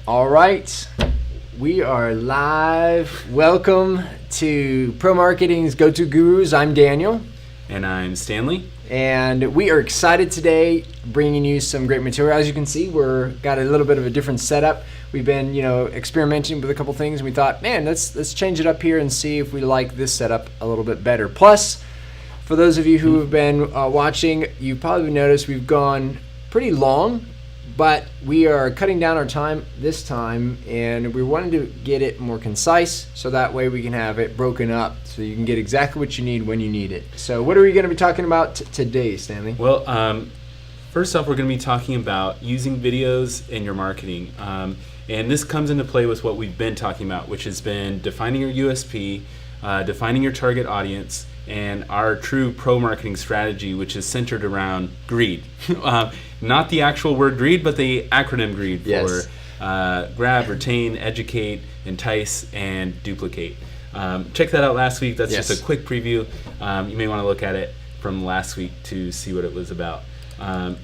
All right, we are live. Welcome to Pro Marketing's Go2Gurus. I'm Daniel. And I'm Stanley. And we are excited today, bringing you some great material. As you can see, we've got a little bit of a different setup. We've been, experimenting with a couple things, and we thought, man, let's change it up here and see if we like this setup a little bit better. Plus, for those of you who have been watching, you've probably noticed we've gone pretty long, but we are cutting down our time this time, and we wanted to get it more concise, so that way we can have it broken up so you can get exactly what you need when you need it. So what are we going to be talking about today, Stanley? Well, first off, we're going to be talking about using videos in your marketing. And this comes into play with what we've been talking about, which has been defining your USP, defining your target audience, and our true pro marketing strategy, which is centered around greed. Not the actual word greed, but the acronym greed for grab, retain, educate, entice, and duplicate. Check that out last week. That's just a quick preview. You may want to look at it from last week to see what it was about. That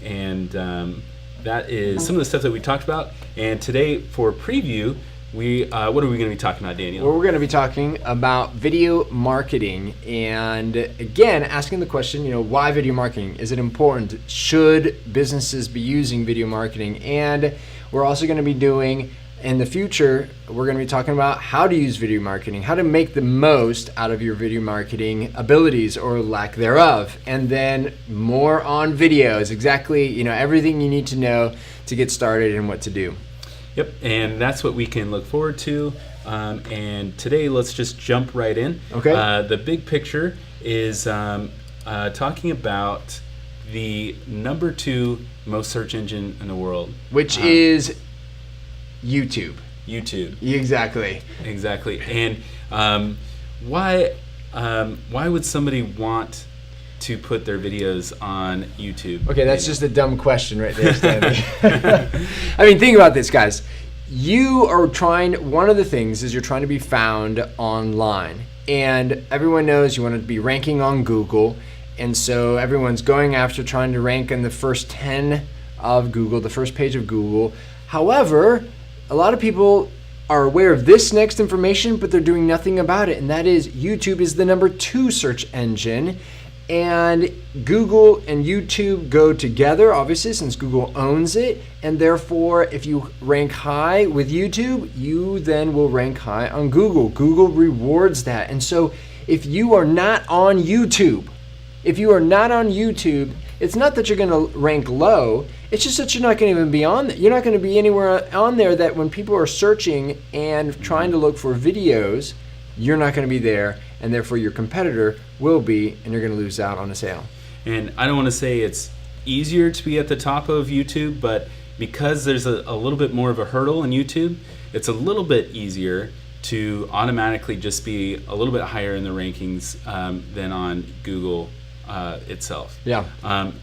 is some of the stuff that we talked about. And today, for preview, what are we going to be talking about, Daniel? Well, we're going to be talking about video marketing, and again, asking the question, why video marketing? Is it important? Should businesses be using video marketing? And we're also going to be doing, in the future, we're going to be talking about how to use video marketing, how to make the most out of your video marketing abilities or lack thereof, and then more on videos, exactly, everything you need to know to get started and what to do. Yep, and that's what we can look forward to. And today, let's just jump right in. Okay. The big picture is talking about the number 2 most search engine in the world, which is YouTube. YouTube. Exactly. And why would somebody want to put their videos on YouTube? Okay, that's just a dumb question right there, Stanley. I mean, think about this, guys. One of the things is you're trying to be found online. And everyone knows you want to be ranking on Google. And so everyone's going after trying to rank in the first 10 of Google, the first page of Google. However, a lot of people are aware of this next information, but they're doing nothing about it. And that is YouTube is the number 2 search engine. And Google and YouTube go together, obviously, since Google owns it. And therefore, if you rank high with YouTube, you then will rank high on Google. Google rewards that. And so if you are not on YouTube, it's not that you're going to rank low. It's just that you're not going to even be on there. You're not going to be anywhere on there that when people are searching and trying to look for videos, you're not going to be there, and therefore your competitor will be, and you're going to lose out on a sale. And I don't want to say it's easier to be at the top of YouTube, but because there's a little bit more of a hurdle in YouTube, it's a little bit easier to automatically just be a little bit higher in the rankings than on Google itself. Yeah.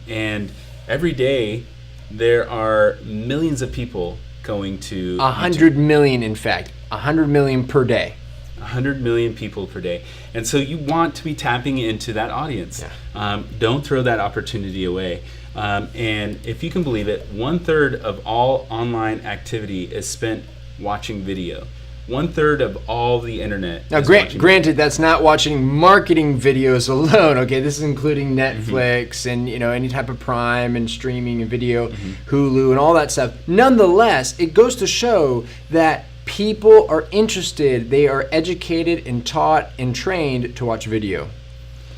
And every day there are millions of people going to 100 million, in fact, 100 million per day. 100 million people per day. And so you want to be tapping into that audience. Yeah. Don't throw that opportunity away. And if you can believe it, 1/3 of all online activity is spent watching video. 1/3 of all the internet. Now, granted, that's not watching marketing videos alone. Okay, this is including Netflix and any type of Prime and streaming and video, Hulu and all that stuff. Nonetheless, it goes to show that people are interested. They are educated and taught and trained to watch video.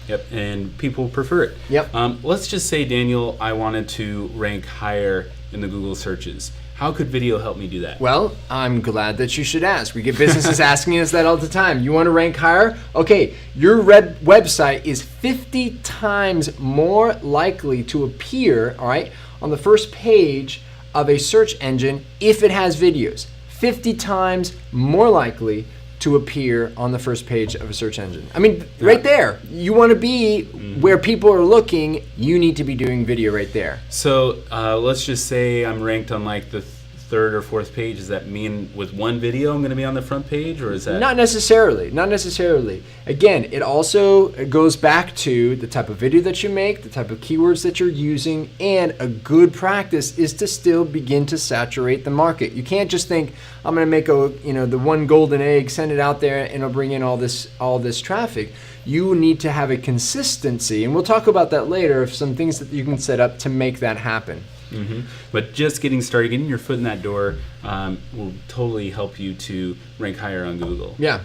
Yep, and people prefer it. Yep. Let's just say, Daniel, I wanted to rank higher in the Google searches. How could video help me do that? Well, I'm glad that you should ask. We get businesses asking us that all the time. You want to rank higher? Okay, your website is 50 times more likely to appear, all right, on the first page of a search engine if it has videos. 50 times more likely to appear on the first page of a search engine. I mean, right there. You want to be where people are looking, you need to be doing video right there. So let's just say I'm ranked on like the third or fourth page, does that mean with one video I'm going to be on the front page, or is that? Not necessarily. Not necessarily. Again, it also goes back to the type of video that you make, the type of keywords that you're using, and a good practice is to still begin to saturate the market. You can't just think, I'm going to make the one golden egg, send it out there, and it'll bring in all this traffic. You need to have a consistency, and we'll talk about that later, of some things that you can set up to make that happen. Mm-hmm. But just getting started, getting your foot in that door will totally help you to rank higher on Google. Yeah.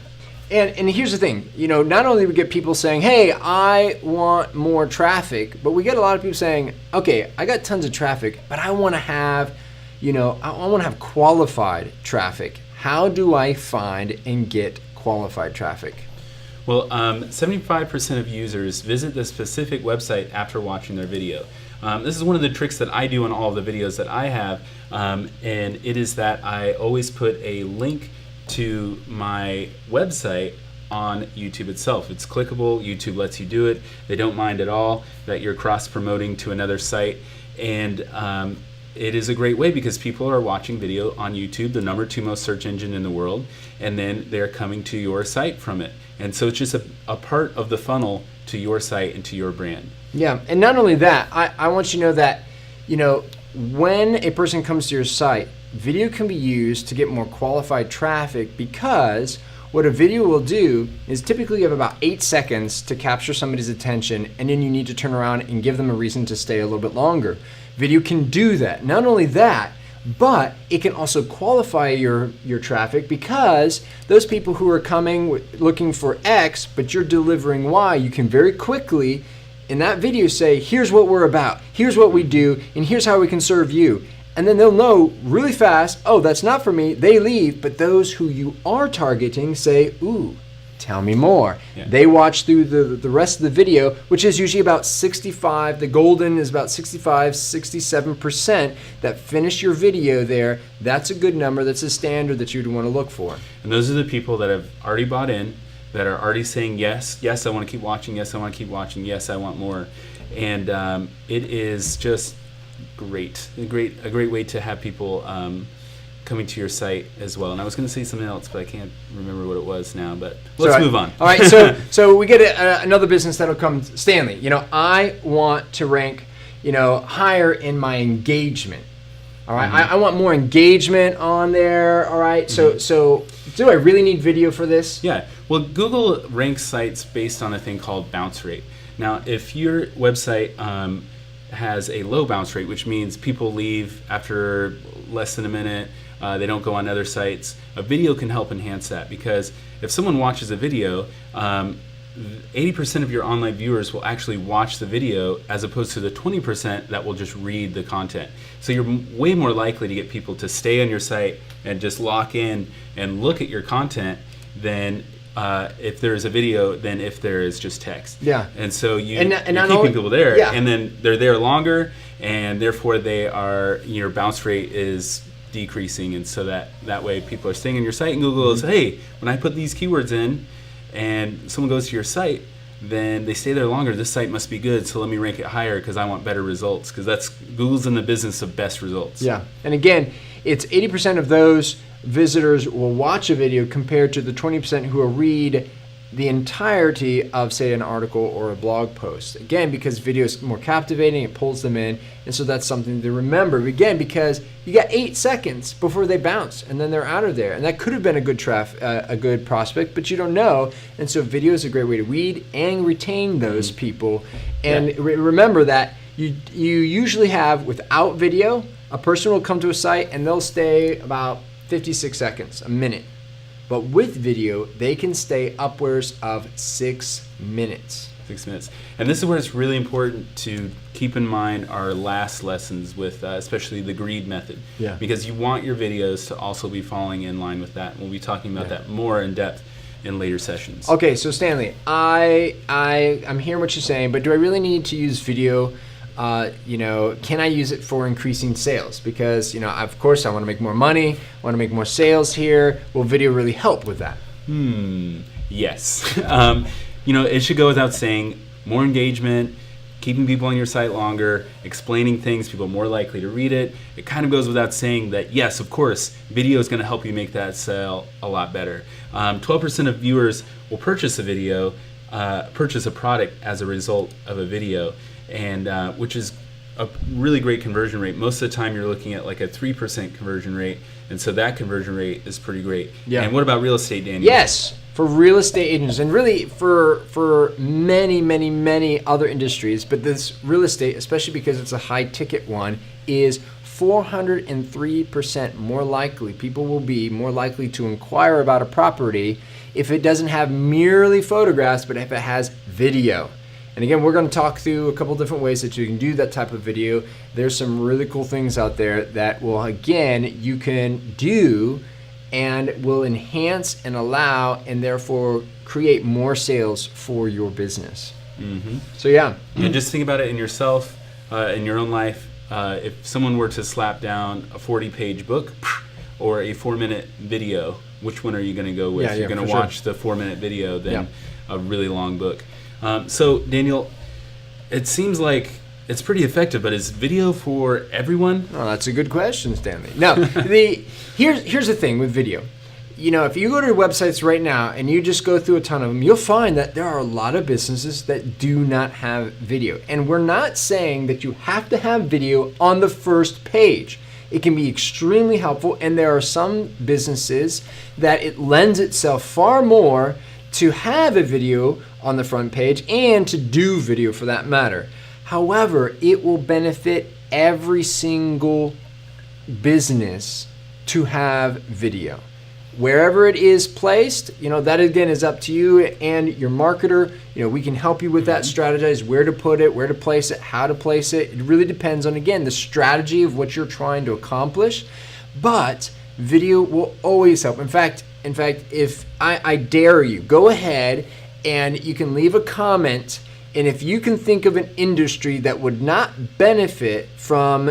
And here's the thing, not only we get people saying, hey, I want more traffic, but we get a lot of people saying, okay, I got tons of traffic, but I want to have, I want to have qualified traffic. How do I find and get qualified traffic? Well, 75% of users visit the specific website after watching their video. This is one of the tricks that I do on all of the videos that I have, and it is that I always put a link to my website on YouTube itself. It's clickable. YouTube lets you do it. They don't mind at all that you're cross-promoting to another site, and it is a great way because people are watching video on YouTube, the number 2 most search engine in the world, and then they're coming to your site from it. And so it's just a part of the funnel to your site and to your brand. Yeah, and not only that, I want you to know that, when a person comes to your site, video can be used to get more qualified traffic, because what a video will do is typically you have about 8 seconds to capture somebody's attention, and then you need to turn around and give them a reason to stay a little bit longer. Video can do that. Not only that, but it can also qualify your traffic, because those people who are coming looking for X, but you're delivering Y, you can very quickly in that video say, here's what we're about, here's what we do, and here's how we can serve you. And then they'll know really fast, oh, that's not for me, they leave. But those who you are targeting say, ooh, tell me more. Yeah. They watch through the rest of the video, which is usually about 65, the golden is about 65, 67% that finish your video there. That's a good number. That's a standard that you'd want to look for. And those are the people that have already bought in, that are already saying, yes, I want to keep watching, yes, I want to keep watching, yes, I want more. And it is just great, a great way to have people coming to your site as well. And I was going to say something else, but I can't remember what it was now. But let's move on. All right, so we get another business that'll come, Stanley. I want to rank, higher in my engagement. All right, I want more engagement on there. All right, so do I really need video for this? Yeah. Well, Google ranks sites based on a thing called bounce rate. Now, if your website has a low bounce rate, which means people leave after less than a minute, they don't go on other sites, a video can help enhance that, because if someone watches a video, 80% of your online viewers will actually watch the video, as opposed to the 20% that will just read the content. So you're way more likely to get people to stay on your site and just lock in and look at your content than if there is a video than if there is just text. Yeah. And so you're keeping people there, yeah. And then they're there longer, and therefore your bounce rate is decreasing, and so that way people are staying on your site, and Google is, hey, when I put these keywords in and someone goes to your site, then they stay there longer. This site must be good, so let me rank it higher because I want better results, because Google's in the business of best results. Yeah, and again, it's 80% of those visitors will watch a video compared to the 20% who will read the entirety of, say, an article or a blog post. Again, because video is more captivating, it pulls them in, and so that's something to remember. Again, because you got 8 seconds before they bounce, and then they're out of there, and that could have been a good prospect, but you don't know. And so video is a great way to weed and retain those people. And remember that you usually have, without video, a person will come to a site and they'll stay about 56 seconds, a minute. But with video, they can stay upwards of 6 minutes. 6 minutes. And this is where it's really important to keep in mind our last lessons with especially the greed method. Yeah. Because you want your videos to also be falling in line with that. We'll be talking about that more in depth in later sessions. Okay, so Stanley, I'm hearing what you're saying, but do I really need to use video? Can I use it for increasing sales? Because, of course, I want to make more money, I want to make more sales here. Will video really help with that? Yes. It should go without saying, more engagement keeping people on your site longer, explaining things, people are more likely to read it. It kind of goes without saying that, yes, of course, video is going to help you make that sale a lot better. 12% of viewers will purchase a video, purchase a product as a result of a video, and which is a really great conversion rate. Most of the time you're looking at like a 3% conversion rate, and so that conversion rate is pretty great. Yeah. And what about real estate, Daniel? Yes, for real estate agents, and really for many other industries, but this real estate, especially because it's a high ticket one, is 403% more likely, people will be more likely to inquire about a property if it doesn't have merely photographs, but if it has video. And again, we're going to talk through a couple different ways that you can do that type of video. There's some really cool things out there that will, again, you can do and will enhance and allow and therefore create more sales for your business. Mm-hmm. So yeah. And just think about it in yourself, in your own life. If someone were to slap down a 40-page book or a 4-minute video, which one are you going to go with? Yeah, You're going to watch the 4-minute video than a really long book. So Daniel, it seems like it's pretty effective, but is video for everyone? Oh, that's a good question, Stanley. No, here's the thing with video. You know, if you go to websites right now and you just go through a ton of them, you'll find that there are a lot of businesses that do not have video. And we're not saying that you have to have video on the first page. It can be extremely helpful, and there are some businesses that it lends itself far more to have a video on the front page and to do video for that matter. However, it will benefit every single business to have video. Wherever it is placed, you know, that again is up to you and your marketer. You know, we can help you with that, strategize where to put it, where to place it, how to place it. It really depends on, again, the strategy of what you're trying to accomplish. But video will always help. In fact, if I dare you, go ahead and you can leave a comment, and if you can think of an industry that would not benefit from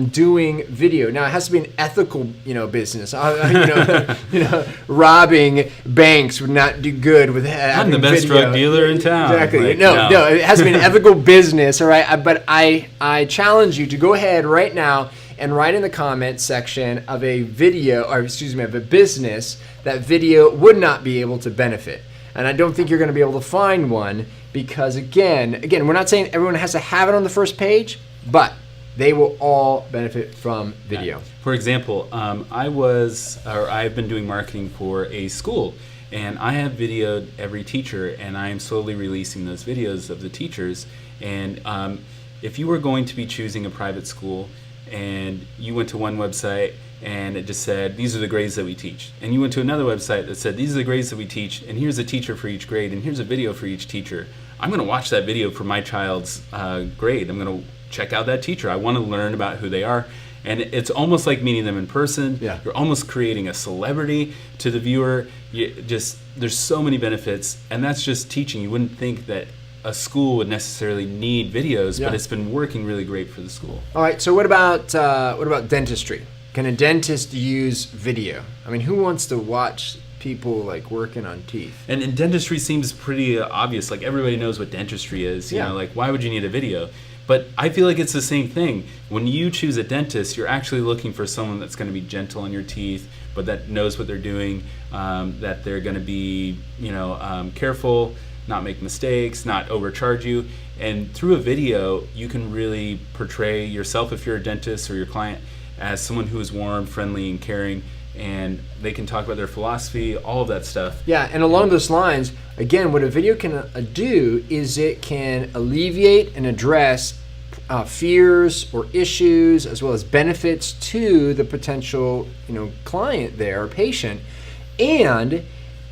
doing video. Now it has to be an ethical, business. Robbing banks would not do good with having I'm the best video. drug dealer in town. Exactly. Like, no, it has to be an ethical business. All right. But I challenge you to go ahead right now and write in the comments section of a business that video would not be able to benefit. And I don't think you're going to be able to find one because again, we're not saying everyone has to have it on the first page, but they will all benefit from video. For example, I've been doing marketing for a school, and I have videoed every teacher, and I am slowly releasing those videos of the teachers. And if you were going to be choosing a private school, and you went to one website and it just said, these are the grades that we teach. And you went to another website that said, these are the grades that we teach, and here's a teacher for each grade, and here's a video for each teacher. I'm going to watch that video for my child's grade. I'm going to check out that teacher. I want to learn about who they are. And it's almost like meeting them in person. Yeah. You're almost creating a celebrity to the viewer. There's so many benefits, and that's just teaching. You wouldn't think that a school would necessarily need videos, but it's been working really great for the school. All right, so what about dentistry? Can a dentist use video? I mean, who wants to watch people like working on teeth? And dentistry seems pretty obvious. Like everybody knows what dentistry is. You know, like why would you need a video? But I feel like it's the same thing. When you choose a dentist, you're actually looking for someone that's going to be gentle on your teeth, but that knows what they're doing, that they're going to be, careful, not make mistakes, not overcharge you. And through a video, you can really portray yourself, if you're a dentist or your client, as someone who is warm, friendly, and caring. And they can talk about their philosophy, all of that stuff. Yeah, and along those lines, again, what a video can do is it can alleviate and address fears or issues as well as benefits to the potential, client there or patient, and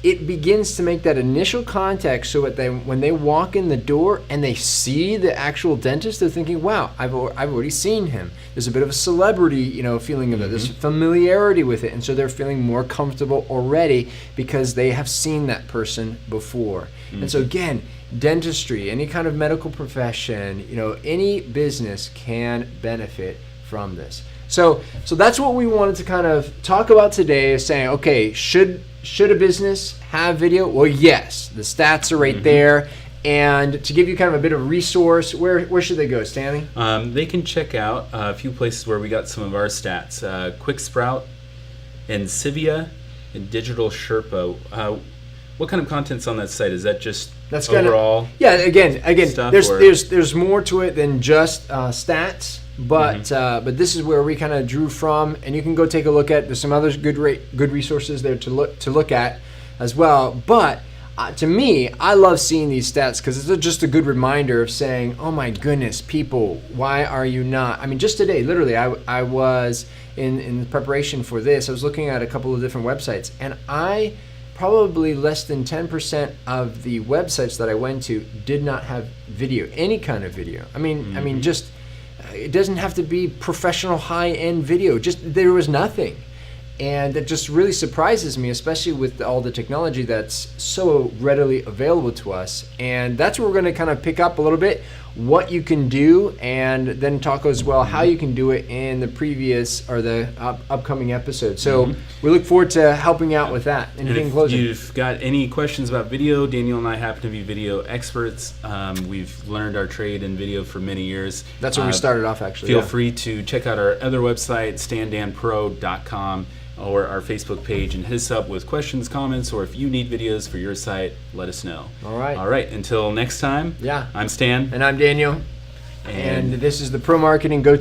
it begins to make that initial contact so that when they walk in the door and they see the actual dentist, they're thinking, wow, I've already seen him. There's a bit of a celebrity, feeling of it. There's familiarity with it. And so they're feeling more comfortable already because they have seen that person before. And so again, dentistry, any kind of medical profession, any business can benefit from this. So that's what we wanted to kind of talk about today, is saying, okay, should a business have video? Well, yes, the stats are right there. And to give you kind of a bit of resource, where should they go, Stanley? They can check out a few places where we got some of our stats. Quick Sprout, Encivia, and Digital Sherpa. What kind of content's on that site? Is that just overall? Yeah, again, stuff, there's more to it than just stats, but this is where we kind of drew from, and you can go take a look at. There's some other good resources there to look at as well. But to me, I love seeing these stats because it's just a good reminder of saying, oh my goodness, people, why are you not? I mean, just today, literally, I was in preparation for this. I was looking at a couple of different websites, and probably less than 10% of the websites that I went to did not have video, any kind of video. I mean, just it doesn't have to be professional high-end video. Just there was nothing. And that just really surprises me, especially with all the technology that's so readily available to us. And that's where we're going to kind of pick up a little bit what you can do, and then talk as well how you can do it in the previous or the upcoming episode. So we look forward to helping out with that. Anything closing? If you've got any questions about video, Daniel and I happen to be video experts. We've learned our trade in video for many years. That's where we started off, actually. Feel free to check out our other website, standanpro.com, or our Facebook page, and hit us up with questions, comments, or if you need videos for your site, let us know. All right. All right. Until next time. Yeah. I'm Stan. And I'm Daniel. And this is the Pro Marketing Go2